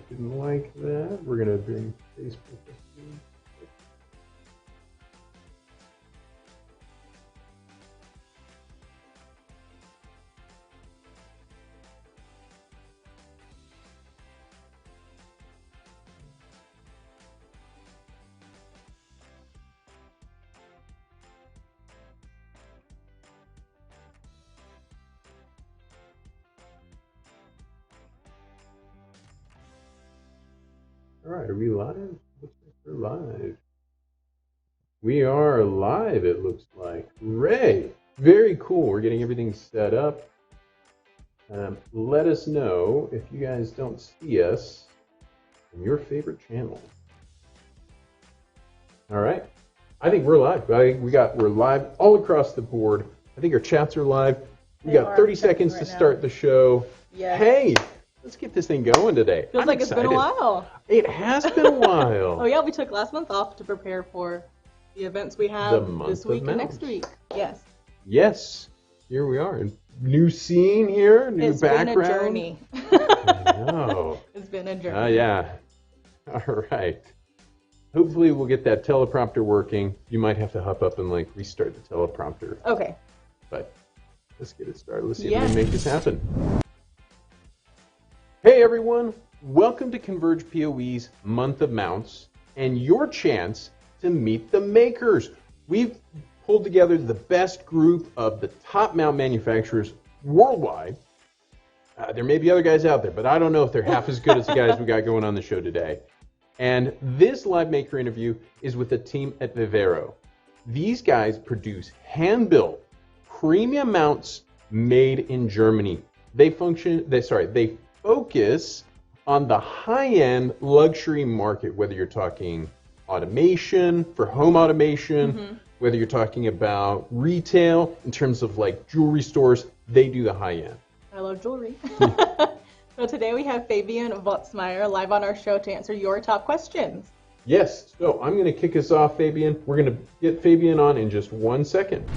Didn't like that. We're going to bring Facebook. All right, are we live? Looks like we're live. We are live, it looks like. Ray, very cool. We're getting everything set up. Let us know if you guys don't see us on your favorite channel. All right, I think we're live. We're live all across the board. I think our chats are live. We got 30 seconds to start the show. Yes. Hey, let's get this thing going today. Feels like excited. It's been a while. It has been a while. Oh yeah, we took last month off to prepare for the events we have this week and next week. Yes. Yes. Here we are. New scene here, new background. It's been a journey. I know. It's been a journey. Yeah. All right. Hopefully we'll get that teleprompter working. You might have to hop up and restart the teleprompter. Okay. But let's get it started. Let's see if we can make this happen. Hey everyone, welcome to Converge POE's Month of Mounts and your chance to meet the makers. We've pulled together the best group of the top mount manufacturers worldwide. There may be other guys out there, but I don't know if they're half as good as the guys we got going on the show today. And this live maker interview is with the team at Viveroo. These guys produce hand-built premium mounts made in Germany. They focus on the high-end luxury market, whether you're talking automation, for home automation, whether you're talking about retail, in terms of jewelry stores, they do the high-end. I love jewelry. So today we have Fabian Votsmeyer live on our show to answer your top questions. Yes, so I'm going to kick us off, Fabian. We're going to get Fabian on in just 1 second.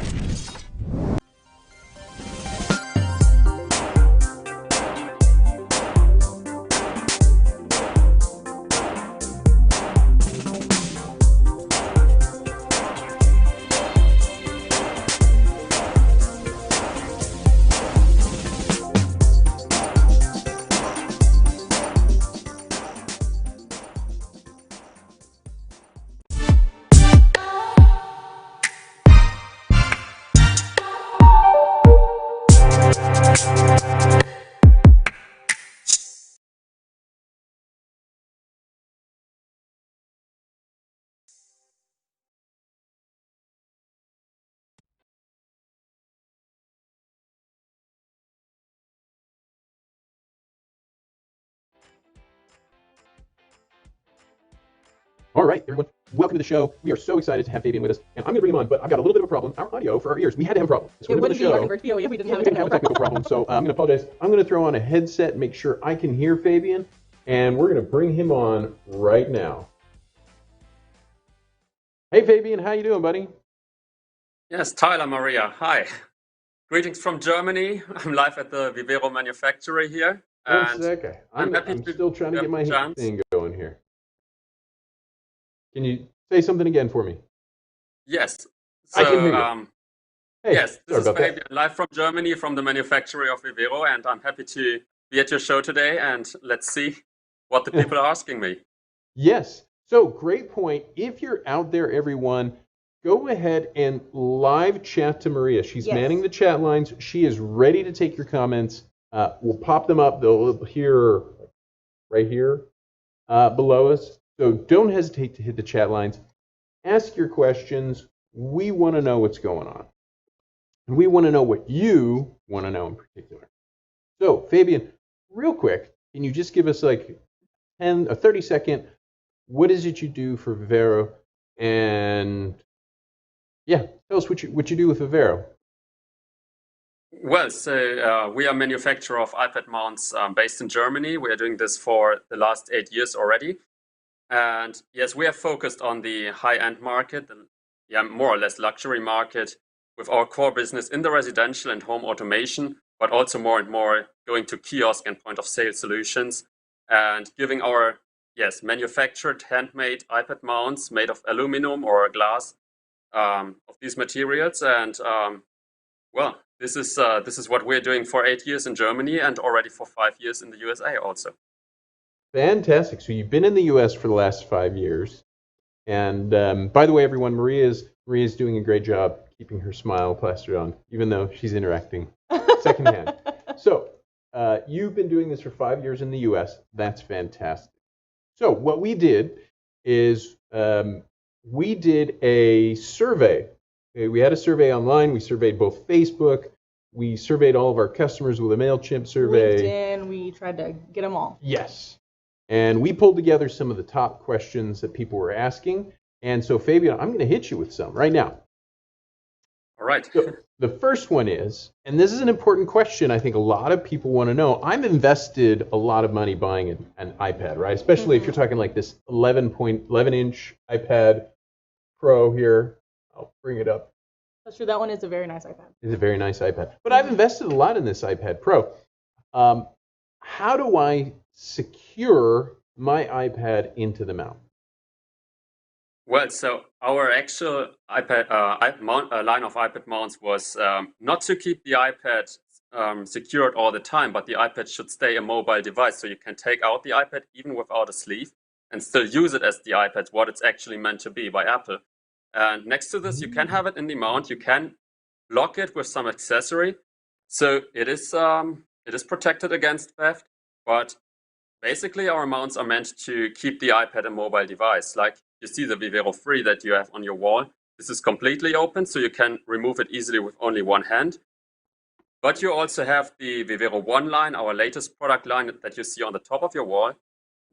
All right, everyone, welcome to the show. We are so excited to have Fabian with us, and I'm going to bring him on, but I've got a little bit of a problem. Our audio for our ears, we had to have a problem. So it wouldn't be our Converge POE if we didn't have a technical problem, so I'm going to apologize. I'm going to throw on a headset, make sure I can hear Fabian, and we're going to bring him on right now. Hey, Fabian, how you doing, buddy? Yes, Tyler, Maria, hi. Greetings from Germany. I'm live at the Viveroo manufacturer here. One second. I'm still trying to get my thing going here. Can you say something again for me? Yes. So, I can hear you. Hey, yes, this is Fabian, live from Germany, from the manufacturer of Viveroo, and I'm happy to be at your show today, and let's see what the people are asking me. Yes. So, great point. If you're out there, everyone, go ahead and live chat to Maria. She's manning the chat lines. She is ready to take your comments. We'll pop them up. They'll appear right here below us. So don't hesitate to hit the chat lines. Ask your questions. We want to know what's going on. And we want to know what you want to know in particular. So, Fabian, real quick, can you just give us a 30-second, what is it you do for Viveroo? And yeah, tell us what you do with Viveroo. Well, so we are a manufacturer of iPad mounts based in Germany. We are doing this for the last 8 years already. And yes, we are focused on the high-end market, the more or less luxury market, with our core business in the residential and home automation, but also more and more going to kiosk and point-of-sale solutions. and giving our manufactured handmade iPad mounts made of aluminum or glass of these materials. And well, this is what we're doing for 8 years in Germany and already for 5 years in the USA also. Fantastic. So you've been in the US for the last 5 years. And by the way, everyone, Maria's doing a great job keeping her smile plastered on, even though she's interacting secondhand. So you've been doing this for 5 years in the US. That's fantastic. So what we did is we did a survey. Okay, we had a survey online. We surveyed both Facebook. We surveyed all of our customers with a MailChimp survey. LinkedIn, we tried to get them all. Yes. And we pulled together some of the top questions that people were asking. And so, Fabian, I'm going to hit you with some right now. All right. So the first one is, and this is an important question I think a lot of people want to know. I'm invested a lot of money buying an iPad, right? Especially if you're talking like this 11-inch iPad Pro here. I'll bring it up. That's true. That one is a very nice iPad. It's a very nice iPad. But I've invested a lot in this iPad Pro. How do I secure my iPad into the mount? Well, so our actual iPad line of iPad mounts was not to keep the iPad secured all the time, but the iPad should stay a mobile device. So you can take out the iPad even without a sleeve and still use it as the iPad, what it's actually meant to be by Apple. And next to this, you can have it in the mount. You can lock it with some accessory. So it is protected against theft, but basically our mounts are meant to keep the iPad a mobile device. Like you see the Viveroo 3 that you have on your wall. This is completely open, so you can remove it easily with only one hand. But you also have the Viveroo 1 line, our latest product line that you see on the top of your wall.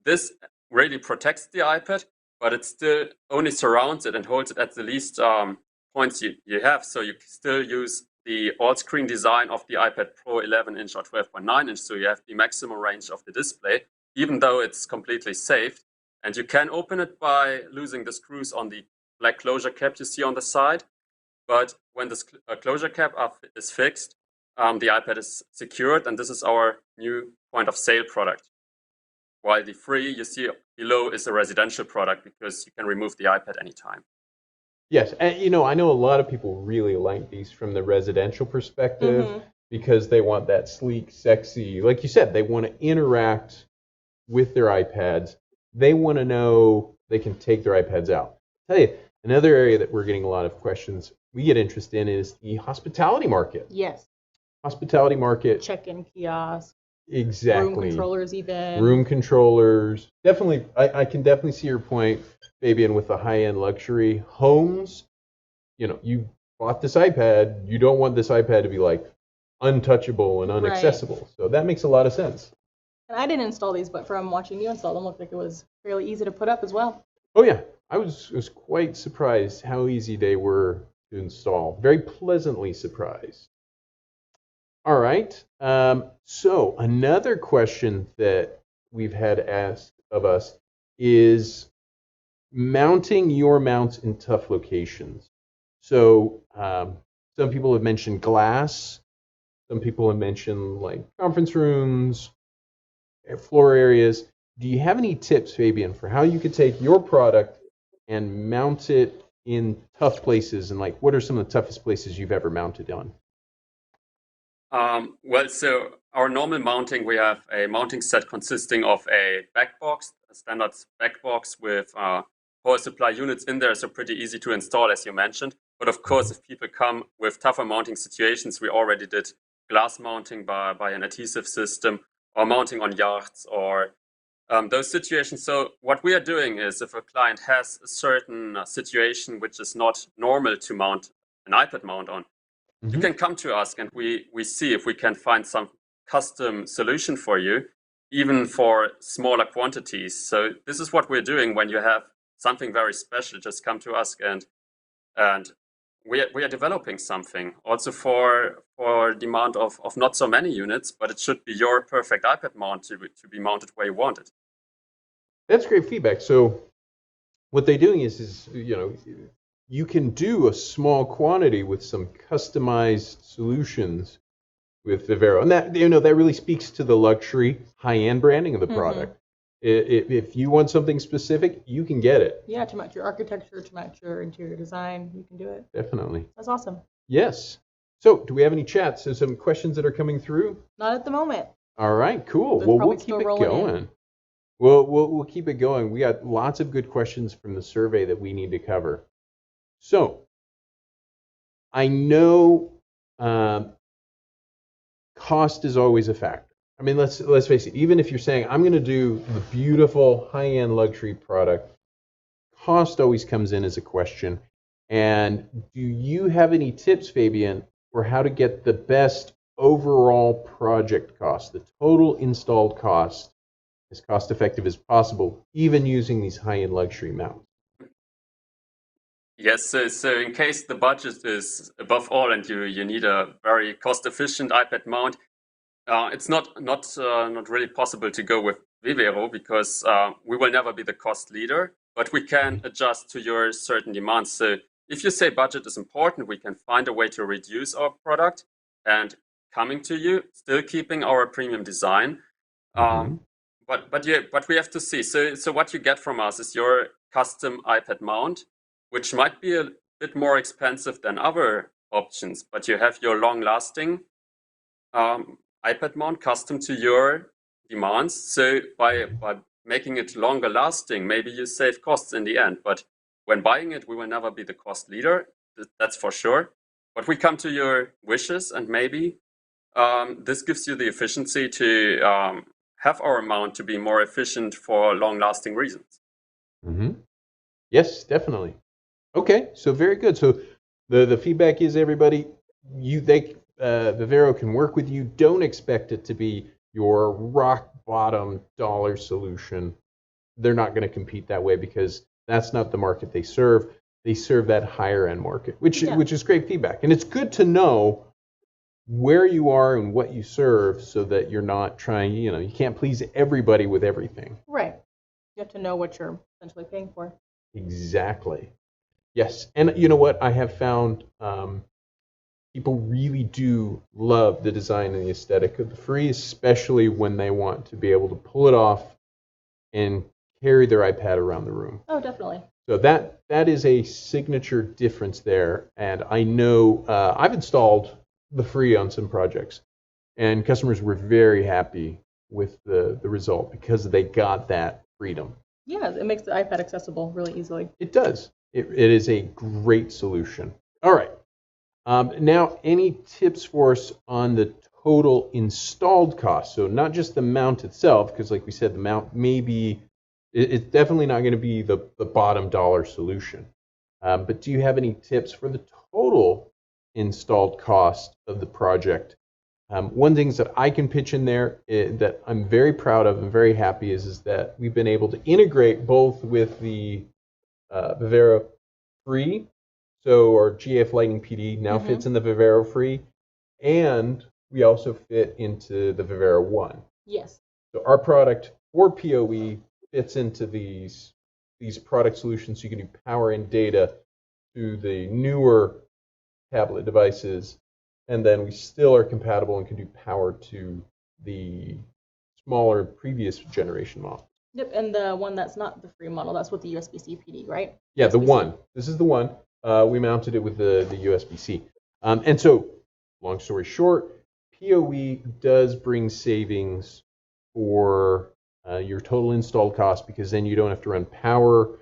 This really protects the iPad, but it still only surrounds it and holds it at the least points you have. So you still use the all-screen design of the iPad Pro 11-inch or 12.9-inch, so you have the maximum range of the display, even though it's completely safe. And you can open it by losing the screws on the black closure cap you see on the side. But when this closure cap is fixed, the iPad is secured, and this is our new point of sale product. While the 3 you see below is a residential product because you can remove the iPad anytime. Yes, and I know a lot of people really like these from the residential perspective because they want that sleek, sexy, like you said, they want to interact with their iPads. They want to know they can take their iPads out. I'll tell you, another area that we're getting a lot of questions we get interest in is the hospitality market. Yes. Hospitality market. Check-in kiosk. Exactly. Room controllers even. Room controllers. Definitely, I can definitely see your point, Fabian, with the high-end luxury homes. You bought this iPad. You don't want this iPad to be like untouchable and inaccessible. Right. So that makes a lot of sense. And I didn't install these, but from watching you install them, looked like it was fairly easy to put up as well. Oh yeah, I was quite surprised how easy they were to install. Very pleasantly surprised. All right. So another question that we've had asked of us is mounting your mounts in tough locations. So some people have mentioned glass. Some people have mentioned like conference rooms, floor areas. Do you have any tips, Fabian, for how you could take your product and mount it in tough places? And like, what are some of the toughest places you've ever mounted on? Well, so our normal mounting, we have a mounting set consisting of a back box, a standard back box with power supply units in there, so pretty easy to install, as you mentioned. But of course, if people come with tougher mounting situations, we already did glass mounting by an adhesive system, or mounting on yachts, or those situations. So what we are doing is, if a client has a certain situation which is not normal to mount an iPad mount on, you can come to us and we see if we can find some custom solution for you, even for smaller quantities. So this is what we're doing when you have something very special. Just come to us and we are developing something also for demand of not so many units, but it should be your perfect iPad mount to be mounted where you want it. That's great feedback. So what they're doing is you can do a small quantity with some customized solutions with Viveroo. And that that really speaks to the luxury high-end branding of the product. If you want something specific, you can get it. Yeah, to match your architecture, to match your interior design, you can do it. Definitely. That's awesome. Yes. So, do we have any chats? So, some questions that are coming through? Not at the moment. All right, cool. They're Well, probably we'll keep still it rolling going. in. We'll keep it going. We got lots of good questions from the survey that we need to cover. So, I know cost is always a factor. I mean, let's face it. Even if you're saying I'm going to do the beautiful high-end luxury product, cost always comes in as a question. And do you have any tips, Fabian, for how to get the best overall project cost, the total installed cost, as cost effective as possible, even using these high-end luxury mounts? Yes, so in case the budget is above all and you need a very cost-efficient iPad mount, it's not really possible to go with Viveroo because we will never be the cost leader, but we can adjust to your certain demands. So if you say budget is important, we can find a way to reduce our product and coming to you, still keeping our premium design. But we have to see. So what you get from us is your custom iPad mount, which might be a bit more expensive than other options, but you have your long-lasting iPad mount custom to your demands. So by making it longer lasting, maybe you save costs in the end. But when buying it, we will never be the cost leader. That's for sure. But we come to your wishes, and maybe this gives you the efficiency to have our mount to be more efficient for long-lasting reasons. Yes, definitely. Okay, so very good. So the feedback is, everybody, Viveroo can work with you. Don't expect it to be your rock bottom dollar solution. They're not going to compete that way because that's not the market they serve. They serve that higher end market, which is great feedback. And it's good to know where you are and what you serve so that you're not trying, you can't please everybody with everything. Right. You have to know what you're essentially paying for. Exactly. Yes. And you know what? I have found people really do love the design and the aesthetic of the Free, especially when they want to be able to pull it off and carry their iPad around the room. Oh, definitely. So that is a signature difference there. And I know I've installed the Free on some projects, and customers were very happy with the result because they got that freedom. Yeah, it makes the iPad accessible really easily. It does. It is a great solution. All right. Now, any tips for us on the total installed cost? So not just the mount itself, because like we said, the mount it's definitely not going to be the bottom dollar solution. But do you have any tips for the total installed cost of the project? One thing that I can pitch in there that I'm very proud of and very happy is that we've been able to integrate both with the Viveroo Free, so our GAF Lightning PD now fits in the Viveroo Free, and we also fit into the Viveroo One. Yes. So our product for POE fits into these product solutions. So you can do power and data to the newer tablet devices, and then we still are compatible and can do power to the smaller previous generation model. Yep, and the one that's not the free model, that's with the USB-C PD, right? Yeah, the USB-C. one. This is the one. We mounted it with the USB-C. And so, long story short, POE does bring savings for your total installed cost, because then you don't have to run power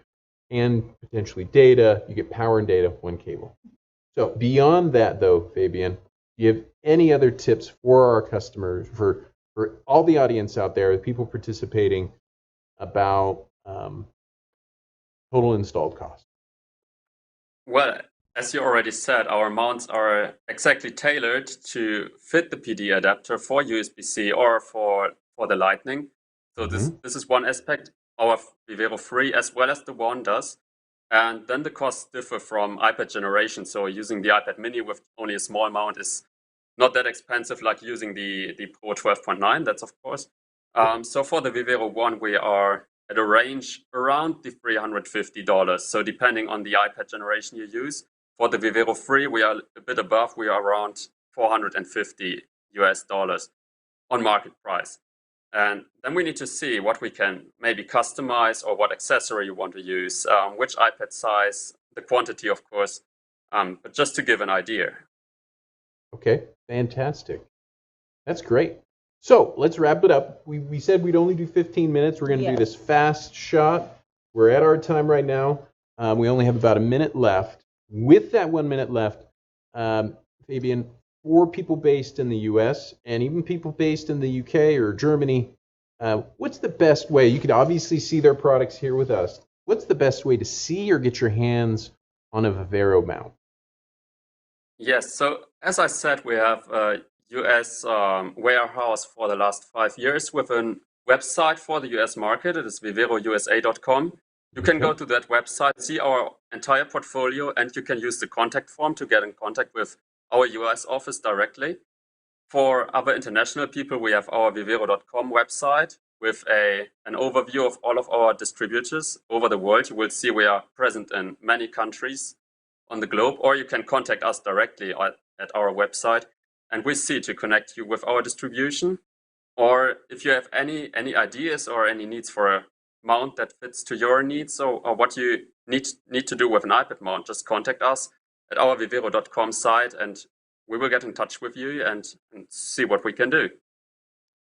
and potentially data. You get power and data, one cable. So beyond that, though, Fabian, do you have any other tips for our customers, for all the audience out there, the people participating, about total installed cost? Well, as you already said, our mounts are exactly tailored to fit the PD adapter for USB-C or for the Lightning. So this is one aspect. Our Viveroo Free as well as the One does. And then the costs differ from iPad generation. So using the iPad mini with only a small mount is not that expensive like using the Pro 12.9, that's of course. So for the Viveroo One, we are at a range around the $350. So depending on the iPad generation you use. For the Viveroo Free, we are a bit above. We are around $450 on market price. And then we need to see what we can maybe customize or what accessory you want to use, which iPad size, the quantity, of course, but just to give an idea. Okay, fantastic. That's great. So let's wrap it up. We said we'd only do 15 minutes. We're going to do this fast shot. We're at our time right now. We only have about a minute left. With that 1 minute left, Fabian, for people based in the US and even people based in the UK or Germany, what's the best way? You could obviously see their products here with us. What's the best way to see or get your hands on a Viveroo mount? Yes, so as I said, we have a US warehouse for the last 5 years with a website for the US market. It is viverousa.com. You can go to that website, see our entire portfolio, and you can use the contact form to get in contact with our US office directly. For other international people, we have our viveroo.com website with an overview of all of our distributors over the world. You will see we are present in many countries on the globe, or you can contact us directly at our website, and we see to connect you with our distribution. Or if you have any ideas or any needs for a mount that fits to your needs, or what you need to do with an iPad mount, just contact us at our viveroo.com site, and we will get in touch with you and see what we can do.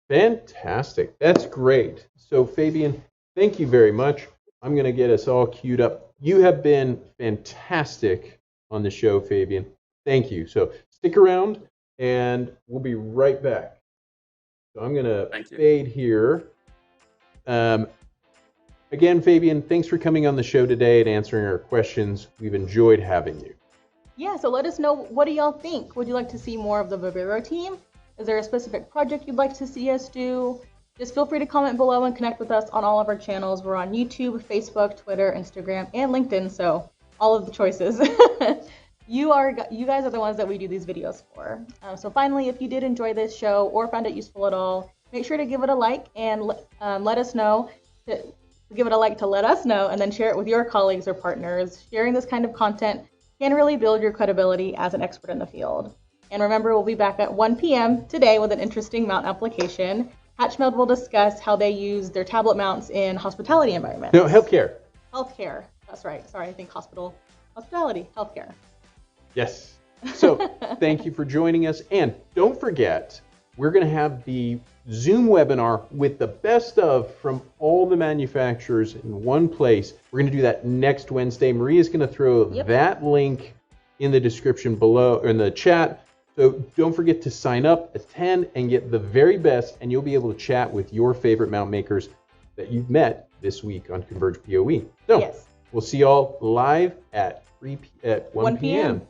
Fantastic. That's great. So Fabian, thank you very much. I'm going to get us all queued up. You have been fantastic on the show, Fabian. Thank you. So stick around, and we'll be right back. So I'm going to fade here. Again, Fabian, thanks for coming on the show today and answering our questions. We've enjoyed having you. Yeah, so let us know, what do y'all think? Would you like to see more of the Viveroo team? Is there a specific project you'd like to see us do? Just feel free to comment below and connect with us on all of our channels. We're on YouTube, Facebook, Twitter, Instagram, and LinkedIn, so all of the choices. You guys are the ones that we do these videos for. So finally, if you did enjoy this show or found it useful at all, make sure to give it a like and let us know. Give it a like to let us know, and then share it with your colleagues or partners. Sharing this kind of content can really build your credibility as an expert in the field. And remember, we'll be back at 1 p.m. today with an interesting mount application. HatchMed will discuss how they use their tablet mounts in hospitality environments. No, healthcare. Healthcare. That's right. Sorry, I think hospitality, healthcare. Yes. So thank you for joining us. And don't forget, we're going to have the Zoom webinar with the best of from all the manufacturers in one place. We're going to do that next Wednesday. Maria's going to throw that link in the description below, or in the chat. So don't forget to sign up, attend, and get the very best, and you'll be able to chat with your favorite mount makers that you've met this week on Converge POE. So we'll see y'all live at 1 p.m.